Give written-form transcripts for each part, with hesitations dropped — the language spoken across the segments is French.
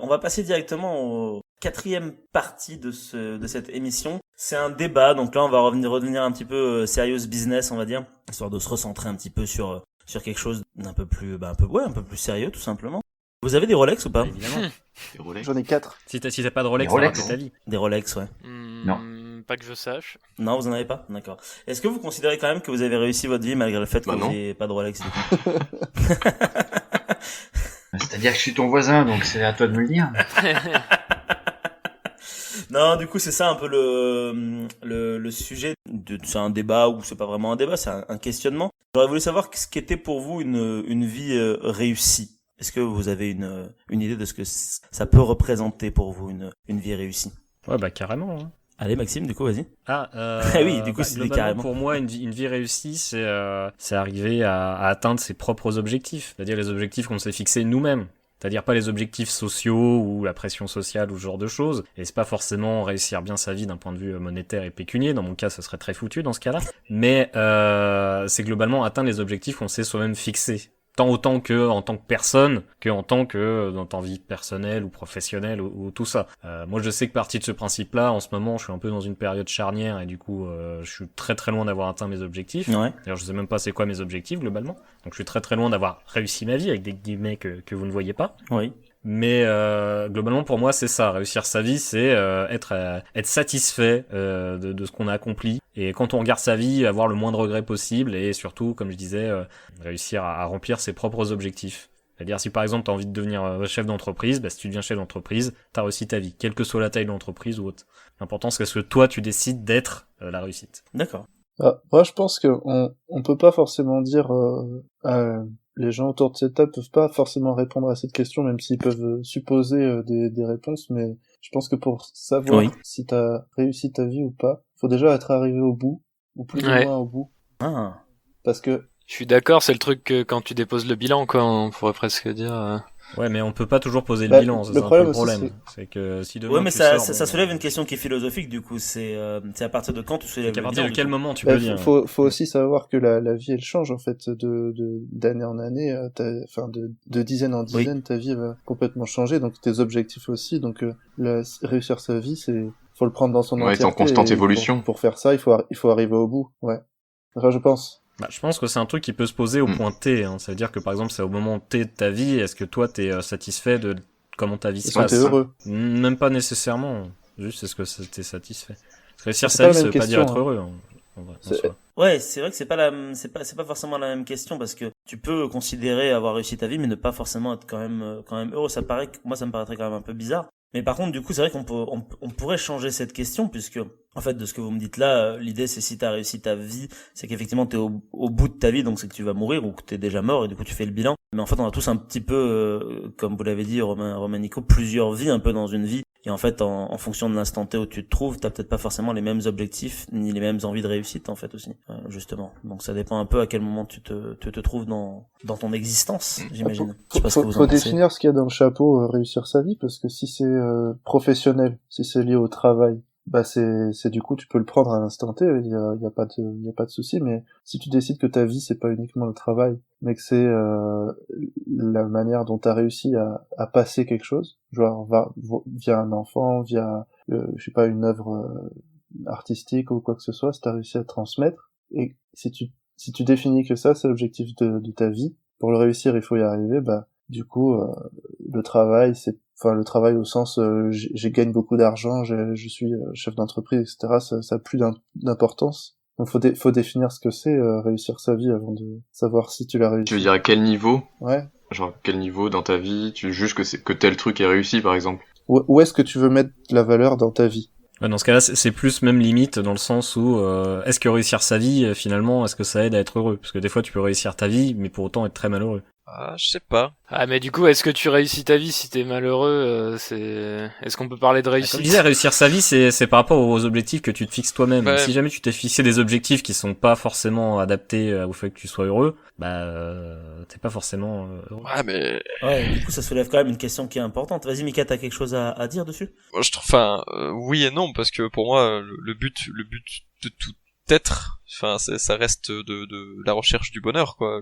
On va passer directement au quatrième partie de cette émission. C'est un débat, donc là on va revenir un petit peu serious business, on va dire, histoire de se recentrer un petit peu sur quelque chose d'un peu plus, un peu plus sérieux, tout simplement. Vous avez des Rolex ou pas? Évidemment. Des Rolex. J'en ai 4. Si t'as pas de Rolex, Des Rolex, t'as ta vie. Des Rolex, ouais. Non. Pas que je sache. Non, vous en avez pas? D'accord. Est-ce que vous considérez quand même que vous avez réussi votre vie malgré le fait que vous n'ayez pas de Rolex du coup? C'est-à-dire que je suis ton voisin, donc c'est à toi de me le dire. Non, du coup, c'est ça un peu le sujet. C'est un débat ou c'est pas vraiment un débat, c'est un questionnement. J'aurais voulu savoir ce qu'était pour vous une vie réussie. Est-ce que vous avez une idée de ce que ça peut représenter pour vous une vie réussie? Ouais, bah carrément. Hein. Allez, Maxime, du coup, vas-y. Ah oui, du coup, c'est carrément. Pour moi, une vie réussie, c'est arriver à atteindre ses propres objectifs. C'est-à-dire les objectifs qu'on s'est fixés nous-mêmes. C'est-à-dire pas les objectifs sociaux ou la pression sociale ou ce genre de choses. Et c'est pas forcément réussir bien sa vie d'un point de vue monétaire et pécunier. Dans mon cas, ça serait très foutu dans ce cas-là. Mais c'est globalement atteindre les objectifs qu'on s'est soi-même fixés. Tant autant que en tant que personne, que en tant que dans ta vie personnelle ou professionnelle ou tout ça. Moi, je sais que partie de ce principe-là, en ce moment, je suis un peu dans une période charnière et du coup, je suis très très loin d'avoir atteint mes objectifs. Ouais. D'ailleurs, je sais même pas c'est quoi mes objectifs globalement. Donc, je suis très très loin d'avoir réussi ma vie avec des guillemets que vous ne voyez pas. Oui. Mais globalement, pour moi, c'est ça. Réussir sa vie, c'est être satisfait de ce qu'on a accompli. Et quand on regarde sa vie, avoir le moins de regrets possible et surtout, comme je disais, réussir à remplir ses propres objectifs. C'est-à-dire, si par exemple, tu as envie de devenir chef d'entreprise, si tu deviens chef d'entreprise, tu as réussi ta vie, quelle que soit la taille de l'entreprise ou autre. L'important, c'est ce que toi, tu décides d'être la réussite. D'accord. Moi, je pense que on peut pas forcément dire... les gens autour de cette table peuvent pas forcément répondre à cette question, même s'ils peuvent supposer des réponses, mais je pense que pour savoir si t'as réussi ta vie ou pas, faut déjà être arrivé au bout, ou plus ou moins au bout. Ah. Parce que... Je suis d'accord, c'est le truc que quand tu déposes le bilan, quoi, on pourrait presque dire... Ouais, mais on peut pas toujours poser le bilan, c'est un peu le problème. C'est que si demain mais tu ça sors, soulève une question qui est philosophique, du coup, c'est à partir de quand tu soulèves le bilan? À partir de quel moment tu peux dire? Faut aussi savoir que la vie, elle change, en fait, d'année en année, de dizaine en dizaine, ta vie va complètement changer, donc tes objectifs aussi, donc réussir sa vie, faut le prendre dans son entièreté. Ouais, c'est en constante évolution. Pour faire ça, il faut arriver au bout, ouais. Enfin, je pense. Je pense que c'est un truc qui peut se poser au point T, hein. Ça veut dire que par exemple, c'est au moment T de ta vie, est-ce que toi t'es satisfait de comment ta vie se passe? T'es heureux? Même pas nécessairement. Juste, est-ce que t'es satisfait? Parce que réussir sa vie, ça veut pas dire être heureux, en vrai, en soi. Ouais, c'est vrai que c'est pas forcément la même question parce que tu peux considérer avoir réussi ta vie mais ne pas forcément être quand même heureux. Moi ça me paraîtrait quand même un peu bizarre. Mais par contre, du coup, c'est vrai qu'on pourrait changer cette question puisque, en fait, de ce que vous me dites là, l'idée c'est si t'as réussi ta vie, c'est qu'effectivement t'es au bout de ta vie, donc c'est que tu vas mourir ou que t'es déjà mort et du coup tu fais le bilan. Mais en fait, on a tous un petit peu, comme vous l'avez dit, Romain Nico, plusieurs vies un peu dans une vie. Et en fait, en fonction de l'instant T où tu te trouves, t'as peut-être pas forcément les mêmes objectifs ni les mêmes envies de réussite en fait aussi, justement. Donc ça dépend un peu à quel moment tu te trouves dans ton existence, j'imagine. Je sais pas ce que vous en Faut pensez. définir ce qu'il y a dans le chapeau réussir sa vie, parce que si c'est professionnel, si c'est lié au travail, c'est du coup tu peux le prendre à l'instant T, il y a pas de souci, mais si tu décides que ta vie c'est pas uniquement le travail, mais que c'est la manière dont t'as réussi à passer quelque chose, genre via un enfant, via je sais pas, une œuvre artistique ou quoi que ce soit, si t'as réussi à transmettre, et si tu définis que ça c'est l'objectif de ta vie, pour le réussir il faut y arriver, du coup le travail le travail au sens j'ai gagne beaucoup d'argent, je suis chef d'entreprise, etc., ça a plus d'importance. Donc faut définir ce que c'est réussir sa vie avant de savoir si tu l'as réussi. Tu veux dire à quel niveau? Ouais. Genre quel niveau dans ta vie tu juges que tel truc est réussi, par exemple? Où est-ce que tu veux mettre la valeur dans ta vie? Ouais, dans ce cas-là, c'est plus même limite dans le sens où est-ce que réussir sa vie, finalement, est-ce que ça aide à être heureux? Parce que des fois, tu peux réussir ta vie, mais pour autant être très malheureux. Ah, je sais pas. Ah, mais du coup, est-ce que tu réussis ta vie si t'es malheureux? Est-ce qu'on peut parler de réussite? Comme je disais, réussir sa vie, c'est par rapport aux objectifs que tu te fixes toi-même. Ouais. Si jamais tu t'es fixé des objectifs qui sont pas forcément adaptés au fait que tu sois heureux, t'es pas forcément heureux. Ouais, mais... Ouais, du coup, ça soulève quand même une question qui est importante. Vas-y, Mika, t'as quelque chose à dire dessus? Moi, je trouve, oui et non, parce que pour moi, le but de tout être, ça reste de la recherche du bonheur, quoi.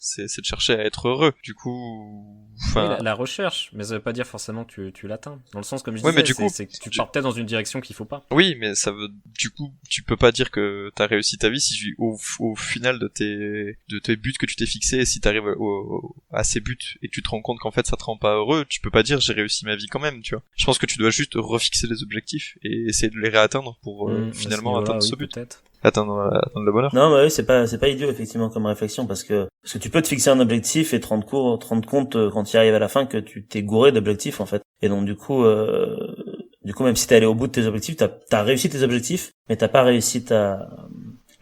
c'est de chercher à être heureux. Du coup, Oui, la recherche, mais ça veut pas dire forcément que tu l'atteins. Dans le sens, comme je Ouais, disais, mais du coup, c'est que tu pars peut-être dans une direction qu'il faut pas. oui, mais ça veut, du coup, tu peux pas dire que t'as réussi ta vie si au final de tes buts que tu t'es fixés, si t'arrives à ces buts et que tu te rends compte qu'en fait ça te rend pas heureux, tu peux pas dire j'ai réussi ma vie quand même, tu vois. Je pense que tu dois juste refixer les objectifs et essayer de les réatteindre pour finalement atteindre ce but. Peut-être. Atteindre le bonheur. Non, bah oui, c'est pas idiot, effectivement, comme réflexion, parce que tu peux te fixer un objectif et te rendre compte quand tu y arrives à la fin que tu t'es gouré d'objectifs, en fait. Et donc, du coup, même si t'es allé au bout de tes objectifs, t'as réussi tes objectifs, mais t'as pas réussi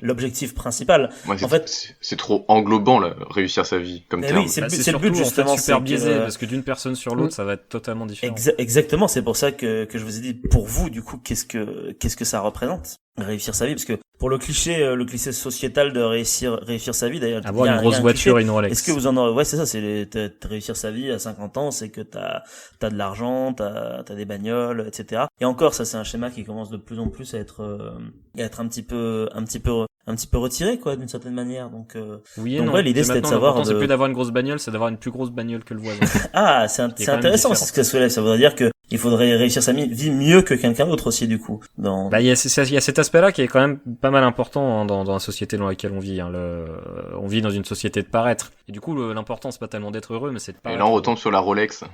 l'objectif principal. Ouais, en fait, c'est trop englobant, là, réussir sa vie, comme terme. oui, c'est le but, justement. C'est super c'est biaisé, que, parce que d'une personne sur l'autre, ça va être totalement différent. Exactement, c'est pour ça que je vous ai dit, pour vous, du coup, qu'est-ce que ça représente? Réussir sa vie, parce que pour le cliché sociétal de réussir sa vie, d'ailleurs. Avoir une grosse voiture et une Rolex. Est-ce que vous en aurez, ouais, c'est ça, c'est réussir sa vie à 50 ans, c'est que t'as de l'argent, t'as des bagnoles, etc. Et encore, ça, c'est un schéma qui commence de plus en plus à être un petit peu retiré, quoi, d'une certaine manière. Donc oui et donc non. Ouais, l'idée, c'était de savoir. C'est plus d'avoir une grosse bagnole, c'est d'avoir une plus grosse bagnole que le voisin. Ah, c'est intéressant, c'est ce que ça soulève. Ça voudrait dire que il faudrait réussir sa vie mieux que quelqu'un d'autre aussi, du coup. Il y a cet aspect-là qui est quand même pas mal important, hein, dans la société dans laquelle on vit. Hein. On vit dans une société de paraître. Et du coup, l'important, c'est pas tellement d'être heureux, mais c'est de paraître. Et là, on retombe sur la Rolex.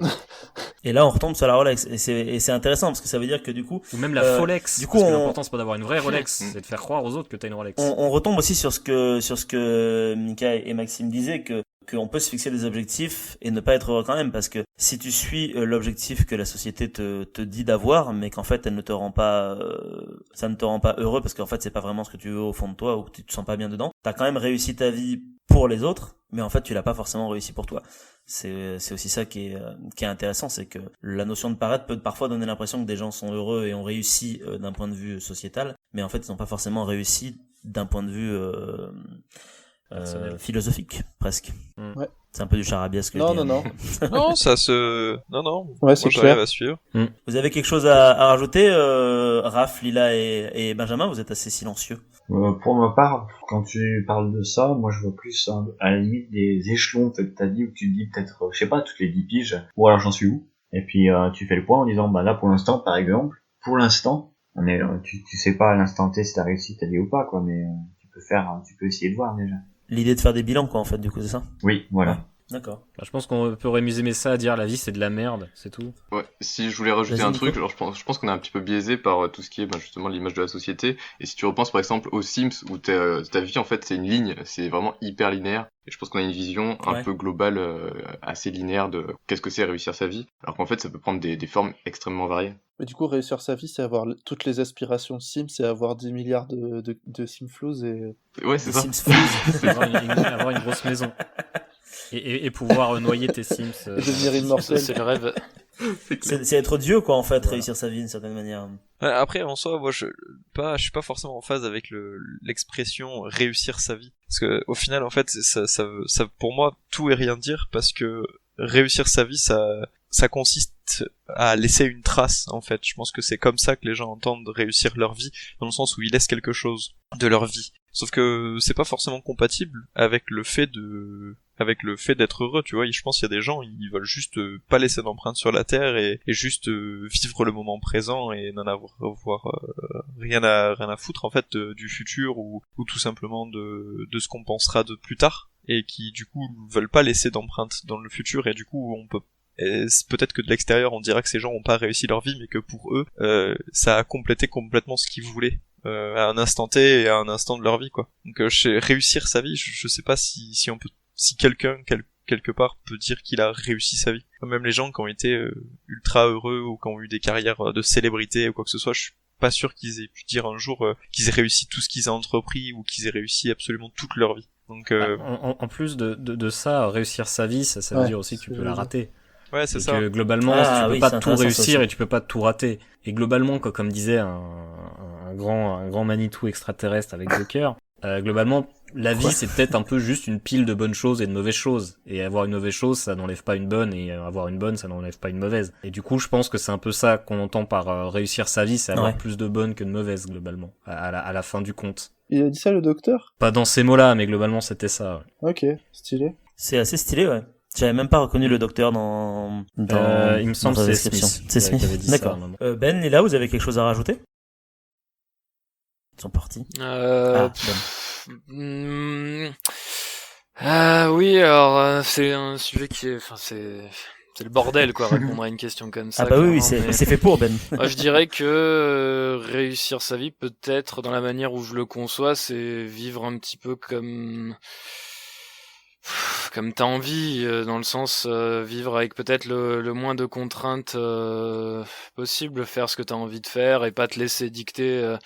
Et là, on retombe sur la Rolex. Et c'est intéressant, parce que ça veut dire que, du coup. Ou même la Folex. Du coup, parce que l'important, c'est pas d'avoir une vraie Rolex, c'est de faire croire aux autres que t'as une Rolex. On retombe aussi sur ce que Mika et Maxime disaient, qu'on peut se fixer des objectifs et ne pas être heureux quand même, parce que si tu suis l'objectif que la société te dit d'avoir, mais qu'en fait elle ne te rend pas ça ne te rend pas heureux, parce qu'en fait c'est pas vraiment ce que tu veux au fond de toi, ou que tu te sens pas bien dedans, t'as quand même réussi ta vie pour les autres, mais en fait tu l'as pas forcément réussi pour toi. C'est aussi ça qui est intéressant, c'est que la notion de paraître peut parfois donner l'impression que des gens sont heureux et ont réussi d'un point de vue sociétal, mais en fait ils n'ont pas forcément réussi d'un point de vue philosophique, presque. Ouais. C'est un peu du charabia ce que je dis. Non. Non, ça se... Non. Ouais, c'est j'arrive clair. à suivre. Vous avez quelque chose à rajouter, Raph, Lila et Benjamin? Vous êtes assez silencieux. Pour ma part, quand tu parles de ça, moi je vois plus à la limite des échelons que t'as dit, où tu te dis peut-être, je sais pas, toutes les 10 piges, ou alors j'en suis où. Et puis tu fais le point en disant, bah là pour l'instant, par exemple, tu sais pas à l'instant T si t'as réussi ta vie ou pas, quoi, mais tu peux essayer de voir déjà. L'idée de faire des bilans, quoi, en fait, du coup, c'est ça? Oui, voilà. Ouais. D'accord. Je pense qu'on peut résumer ça à dire la vie c'est de la merde, c'est tout. Ouais, si je voulais rajouter Vas-y, un truc, Nico. alors je pense qu'on est un petit peu biaisé par tout ce qui est justement l'image de la société. Et si tu repenses par exemple aux Sims, où ta vie en fait c'est une ligne, c'est vraiment hyper linéaire. Et je pense qu'on a une vision un peu globale, assez linéaire de qu'est-ce que c'est réussir sa vie. Alors qu'en fait ça peut prendre des formes extrêmement variées. Mais du coup, réussir sa vie, c'est avoir toutes les aspirations de Sims, c'est avoir 10 milliards de Simflouz et... Ouais, c'est ça. Avoir une grosse maison. Et pouvoir noyer tes Sims. Et devenir immortel. C'est le rêve. C'est être Dieu, quoi, en fait, réussir sa vie d'une certaine manière. Ouais, après, en soi, moi, je suis pas forcément en phase avec l'expression réussir sa vie. Parce que, au final, en fait, ça, pour moi, tout et rien dire, parce que réussir sa vie, ça consiste à laisser une trace, en fait. Je pense que c'est comme ça que les gens entendent réussir leur vie, dans le sens où ils laissent quelque chose de leur vie. Sauf que c'est pas forcément compatible avec le fait d'être heureux, tu vois. Je pense qu'il y a des gens, ils veulent juste pas laisser d'empreinte sur la terre et juste vivre le moment présent et n'en avoir rien à foutre, en fait, du futur ou tout simplement de ce qu'on pensera de plus tard, et qui du coup veulent pas laisser d'empreinte dans le futur, et du coup peut-être que de l'extérieur on dira que ces gens ont pas réussi leur vie, mais que pour eux ça a complété complètement ce qu'ils voulaient à un instant T et à un instant de leur vie, quoi. Donc réussir sa vie, je sais pas si quelqu'un quelque part peut dire qu'il a réussi sa vie. Même les gens qui ont été ultra heureux ou qui ont eu des carrières de célébrité ou quoi que ce soit, je suis pas sûr qu'ils aient pu dire un jour qu'ils aient réussi tout ce qu'ils ont entrepris ou qu'ils aient réussi absolument toute leur vie. Donc en plus de ça, réussir sa vie, ça veut dire aussi que tu peux la rater. Ouais, c'est ça. Que globalement, tu peux pas tout réussir et tu peux pas tout rater. Et globalement, comme disait un grand Manitou extraterrestre avec Joker, globalement, la vie c'est peut-être un peu juste une pile de bonnes choses et de mauvaises choses. Et avoir une mauvaise chose, ça n'enlève pas une bonne, et avoir une bonne, ça n'enlève pas une mauvaise. Et du coup, je pense que c'est un peu ça qu'on entend par réussir sa vie, c'est avoir plus de bonnes que de mauvaises, globalement, à la fin du compte. Il a dit ça, le docteur? Pas dans ces mots-là, mais globalement c'était ça. Ok, stylé. C'est assez stylé, ouais. J'avais même pas reconnu le docteur dans il me semble dans ta que c'est description. Smith. C'est qui avait Smith. dit ça à un D'accord. moment. Ben, et là, vous avez quelque chose à rajouter? Ils sont partis. Ben. Oui, alors c'est un sujet qui est, enfin c'est le bordel quoi, répondre à une question comme ça. Ah bah oui, clairement, mais c'est fait pour Ben. moi, je dirais que réussir sa vie, peut-être dans la manière où je le conçois, c'est vivre un petit peu comme t'as envie, dans le sens vivre avec peut-être le moins de contraintes possible, faire ce que t'as envie de faire et pas te laisser dicter.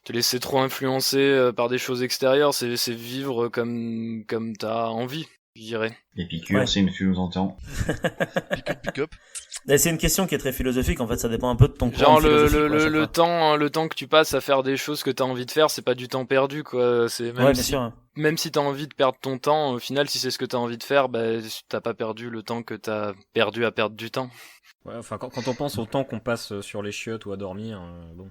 Te laisser trop influencer par des choses extérieures, c'est vivre comme t'as envie, je dirais. Épicure, Ouais. c'est une sous-entend. Pick up. Et c'est une question qui est très philosophique, en fait, ça dépend un peu de ton Genre courant philosophique, quoi, à chaque fois. le temps que tu passes à faire des choses que t'as envie de faire, c'est pas du temps perdu quoi. C'est même Ouais, bien si sûr. même si t'as envie de perdre ton temps, au final, si c'est ce que t'as envie de faire, bah t'as pas perdu le temps que t'as perdu à perdre du temps. Ouais, enfin, quand on pense au temps qu'on passe sur les chiottes ou à dormir, bon.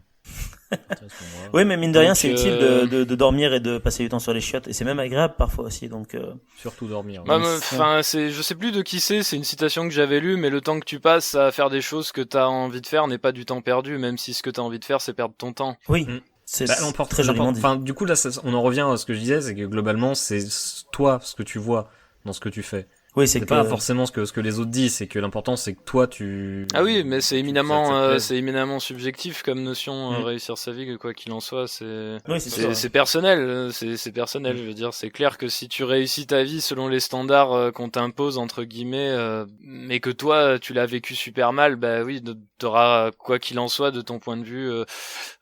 Oui, mais mine de rien, Donc, c'est utile de dormir et de passer du temps sur les chiottes, et c'est même agréable parfois aussi, donc... Surtout dormir. Bah, Ouais. enfin, je sais plus de qui c'est une citation que j'avais lue, mais le temps que tu passes à faire des choses que t'as envie de faire n'est pas du temps perdu, même si ce que t'as envie de faire, c'est perdre ton temps. Oui, Mm. c'est Bah, l'emporte- très joliment dit. Enfin, du coup, là, on en revient à ce que je disais, c'est que globalement, c'est toi, ce que tu vois dans ce que tu fais. Oui, c'est C'est que... pas forcément ce que les autres disent, c'est que l'important, c'est que toi, tu... Ah oui, mais c'est ça te éminemment, plaise. c'est éminemment subjectif comme notion, Mm. réussir sa vie, que quoi qu'il en soit, c'est... Oui, c'est sûr. C'est personnel, c'est personnel, je veux dire, c'est clair que si tu réussis ta vie selon les standards qu'on t'impose, entre guillemets, mais que toi, tu l'as vécu super mal, bah oui, t'auras, quoi qu'il en soit, de ton point de vue,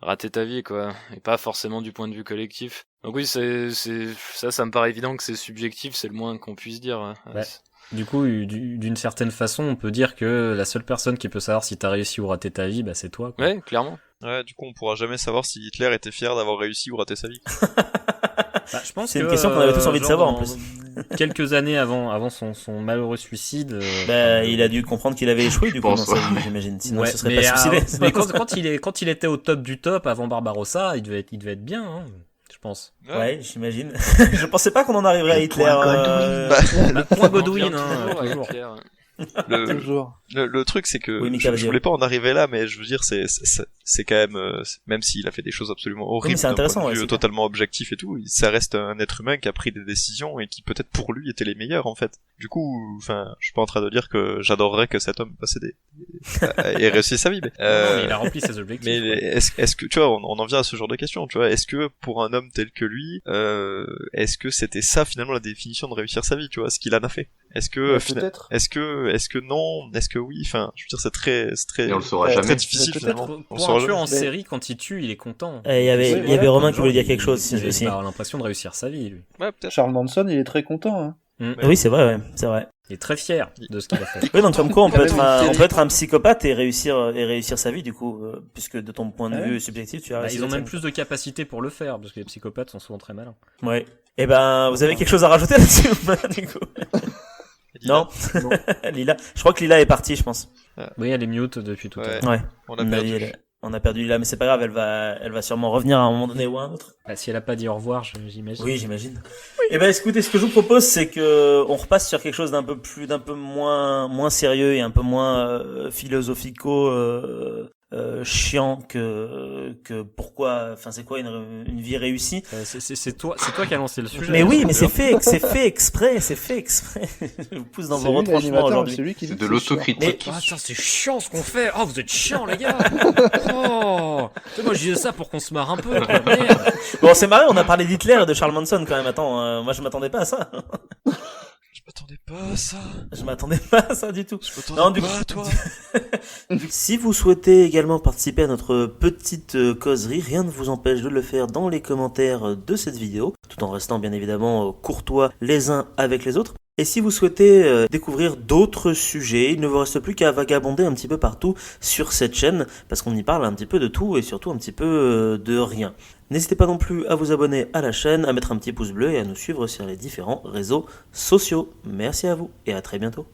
raté ta vie, quoi, et pas forcément du point de vue collectif. Donc oui, ça me paraît évident que c'est subjectif, c'est le moins qu'on puisse dire. Hein. Ouais. Du coup, d'une certaine façon, on peut dire que la seule personne qui peut savoir si t'as réussi ou raté ta vie, bah c'est toi, quoi. Ouais, clairement. Ouais, du coup, on pourra jamais savoir si Hitler était fier d'avoir réussi ou raté sa vie. Bah, je pense C'est une que, question qu'on avait tous envie de genre, savoir, en dans- plus. Quelques années avant son malheureux suicide. Bah, il a dû comprendre qu'il avait échoué, du coup, dans pense, sa vie, j'imagine. Sinon, Ouais, ce serait mais, pas suicidé. mais quand il était au top du top avant Barbarossa, il devait être bien, hein, je pense. Ouais, j'imagine. Je pensais pas qu'on en arriverait à Hitler. Le point On Godwin, vient hein, toujours avec toujours. Pierre. Toujours. Le truc, c'est que Oui, Mika, je voulais pas en arriver là, mais je veux dire, c'est quand même, même s'il a fait des choses absolument horribles, c'est d'un intéressant, point de ouais, vue c'est clair. totalement objectif et tout, ça reste un être humain qui a pris des décisions et qui peut-être pour lui étaient les meilleures en fait. Du coup, enfin, je suis pas en train de dire que j'adorerais que cet homme passe et réussisse sa vie, mais, Non, mais il a rempli ses objectifs. mais quoi. est-ce que tu vois, on en vient à ce genre de questions, tu vois, est-ce que pour un homme tel que lui, est-ce que c'était ça finalement la définition de réussir sa vie, tu vois, ce qu'il en a fait? Est-ce que Peut-être. est-ce que non, est-ce que oui, enfin, je veux dire, c'est très Et on le saura Ouais, jamais. très difficile peut-être. finalement. Pour On un saura tueur en jamais. série, quand il tue, il est content. Et il y avait, Oui, il y avait voilà, Romain Genre, qui voulait dire quelque chose il aussi. a l'impression de réussir sa vie, lui. Ouais, peut-être. Charles Manson, il est très content. Hein. Oui, c'est vrai, ouais, c'est vrai. Il est très fier de ce qu'il a fait. Oui, donc comme quoi on peut Ouais, être un psychopathe et réussir sa vie du coup, puisque de ton point de Ouais. vue subjectif, tu as Bah, réussi ils ont la même tienne. plus de capacité pour le faire, parce que les psychopathes sont souvent très malins. Ouais. Et ben, vous avez quelque chose à rajouter là-dessus ou pas, du coup? Non. Non. Lila. Je crois que Lila est partie, je pense. Oui, elle est mute depuis tout à Ouais. l'heure. Ouais. On a On a perdu. dit, on a perdu Lila, mais c'est pas grave, elle va sûrement revenir à un moment donné ou à un autre. Bah, si elle a pas dit au revoir, j'imagine. Oui, j'imagine. Et ben, écoutez, ce que je vous propose, c'est que on repasse sur quelque chose d'un peu moins sérieux et un peu moins philosophico chiant que pourquoi, enfin, c'est quoi une vie réussie. C'est toi qui as lancé le sujet. Mais oui, mais c'est fait exprès. Je vous pousse dans C'est vos lui retranchements l'animateur, aujourd'hui. c'est lui qui dit C'est que de c'est chiant. l'autocritique. Ah, putain, c'est chiant ce qu'on fait. Oh, vous êtes chiants, les gars. Oh. Tu sais, moi, je disais ça pour qu'on se marre un peu. Quoi. Merde. Bon, c'est marrant, on a parlé d'Hitler et de Charles Manson quand même. Attends, moi je m'attendais pas à ça. Je m'attendais pas à ça. Je m'attendais pas à ça du tout. Je Non, m'attendais du pas coup- à toi. Si vous souhaitez également participer à notre petite causerie, rien ne vous empêche de le faire dans les commentaires de cette vidéo, tout en restant bien évidemment courtois les uns avec les autres. Et si vous souhaitez découvrir d'autres sujets, il ne vous reste plus qu'à vagabonder un petit peu partout sur cette chaîne, parce qu'on y parle un petit peu de tout et surtout un petit peu de rien. N'hésitez pas non plus à vous abonner à la chaîne, à mettre un petit pouce bleu et à nous suivre sur les différents réseaux sociaux. Merci à vous et à très bientôt.